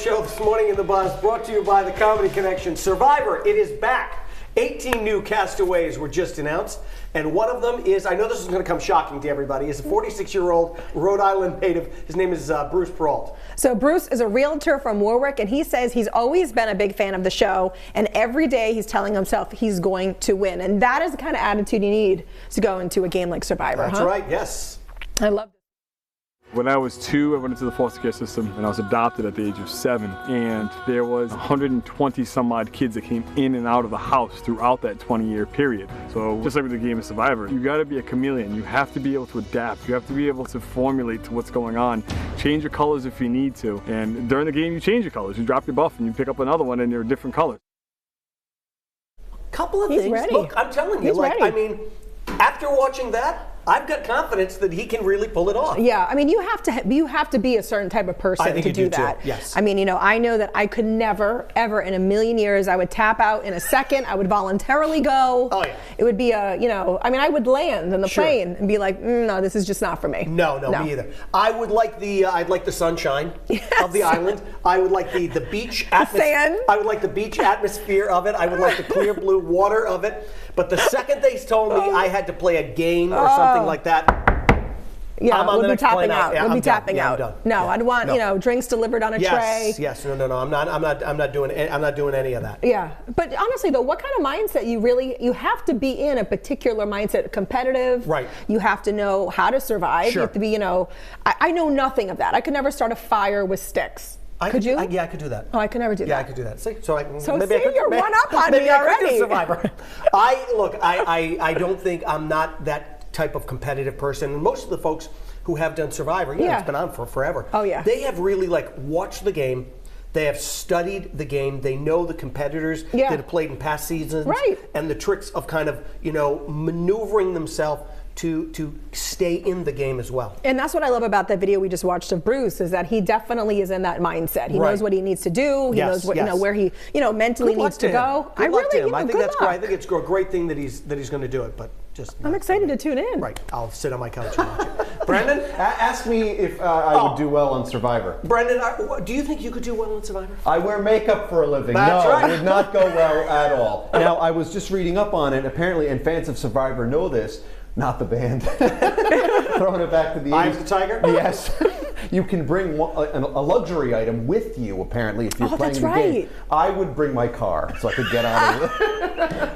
Show this morning in the Buzz, brought to you by the Comedy Connection. Survivor, it is back. 18 new castaways were just announced, and one of them is, I know this is going to come shocking to everybody, is a 46-year-old Rhode Island native. His name is Bruce Peralt. So Bruce is a realtor from Warwick, and he says he's always been a big fan of the show, and every day he's telling himself he's going to win. And that is the kind of attitude you need to go into a game like Survivor. That's right, yes. I love it. When I was 2, I went into the foster care system, and I was adopted at the age of 7. And there was 120 some odd kids that came in and out of the house throughout that 20-year period. So just like with the game of Survivor, you got to be a chameleon. You have to be able to adapt. You have to be able to formulate to what's going on. Change your colors if you need to. And during the game, you change your colors. You drop your buff, and you pick up another one, and they're different colors. Couple of He's things. ready. Look, I'm telling you, He's ready. I mean, after watching that, I've got confidence that he can really pull it off. Yeah, I mean, you have to be a certain type of person to do that. Too. Yes. I mean, you know, I know that I could never, ever in a million years, I would tap out in a second. I would voluntarily go. Oh yeah. It would be a, you know, I mean, I would land in the plane and be like, no, this is just not for me. No, me either. I would like I'd like the sunshine of the island. I would like the beach atmosphere. Sand. I would like the beach atmosphere of it. I would like the clear blue water of it. But the second they told me I had to play a game or something like that, yeah, we'll be tapping out. Yeah, we'll be I'm done. tapping Yeah, out. I'm done. No, Yeah. I'd want No. you know drinks delivered on a tray. Yes, no. I'm not doing any of that. Yeah, but honestly though, what kind of mindset you have to be in a particular mindset, competitive. Right. You have to know how to survive. Sure. You have to be, you know, I know nothing of that. I could never start a fire with sticks. Could you? Yeah, I could do that. Oh, I could never do that. Yeah, I could do that. See, so maybe I could, you're one up on me already. Could do Survivor. I don't think I'm not that type of competitive person. And most of the folks who have done Survivor, it's been on for forever. Oh yeah. They have really watched the game. They have studied the game. They know the competitors that have played in past seasons, and the tricks of kind of maneuvering themselves to stay in the game as well. And that's what I love about that video we just watched of Bruce, is that he definitely is in that mindset. He knows what he needs to do. He knows what where he mentally needs to go. I think that's great. I think it's a great thing that he's going to do it, but just I'm excited to tune in. Right. I'll sit on my couch and watch it. Brendan? Ask me if I would do well on Survivor. Brendan, do you think you could do well on Survivor? I wear makeup for a living. That's no, right. it would not go well at all. Now, I was just reading up on it, apparently, and fans of Survivor know this, not the band. Throwing it back to the 80s. Eye of the Tiger? Yes. You can bring a luxury item with you, apparently, if you're playing the game. I would bring my car so I could get out of it.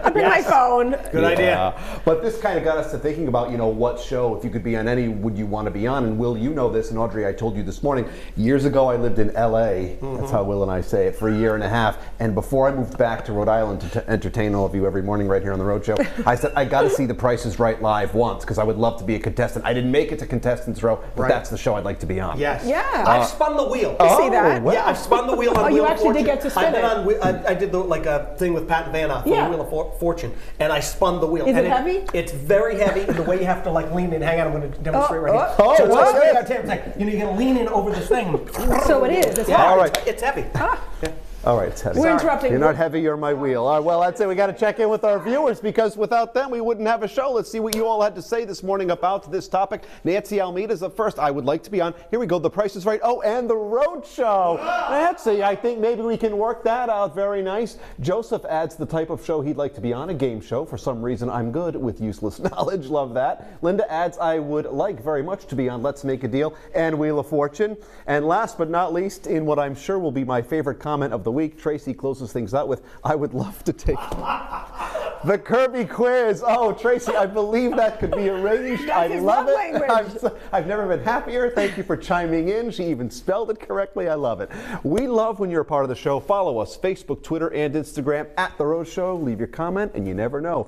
I bring my phone. Good idea. But this kind of got us to thinking about, what show, if you could be on any, would you want to be on? And Will, you know this, and Audrey, I told you this morning, years ago I lived in LA, that's how Will and I say it, for a year and a half. And before I moved back to Rhode Island to entertain all of you every morning right here on the Road Show, I said, I got to see The Price is Right live once, because I would love to be a contestant. I didn't make it to Contestants Row, but that's the show I'd like to be on. Yes. Yeah. I've spun the wheel. See that? Well. Yeah, I've spun the wheel on Wheel you of actually Fortune. did get to spin I've been it. on, I did a thing with Pat and Vanna for Wheel of Fortune, and I spun the wheel. Is and it heavy? It's very heavy, and the way you have to lean in. Hang on, I'm going to demonstrate right here. Oh, so it's what? it's like, you're going to lean in over this thing. So it is. It's Yeah, hard. All right. It's heavy. Yeah. All right, it's heavy. We're interrupting. You're not heavy, you're my wheel. All right, well, I'd say we got to check in with our viewers, because without them, we wouldn't have a show. Let's see what you all had to say this morning about this topic. Nancy Almeida's up first. I would like to be on. Here we go. The Price is Right. Oh, and The Road Show. Nancy, I think maybe we can work that out. Very nice. Joseph adds the type of show he'd like to be on, a game show. For some reason, I'm good with useless knowledge. Love that. Linda adds, I would like very much to be on Let's Make a Deal and Wheel of Fortune. And last but not least, in what I'm sure will be my favorite comment of the week, Tracy closes things out with, I would love to take the Kirby quiz. Oh, Tracy, I believe that could be arranged. I love it. I've never been happier. Thank you for chiming in. She even spelled it correctly. I love it. We love when you're a part of the show. Follow us, Facebook, Twitter, and Instagram at The Road Show. Leave your comment, and you never know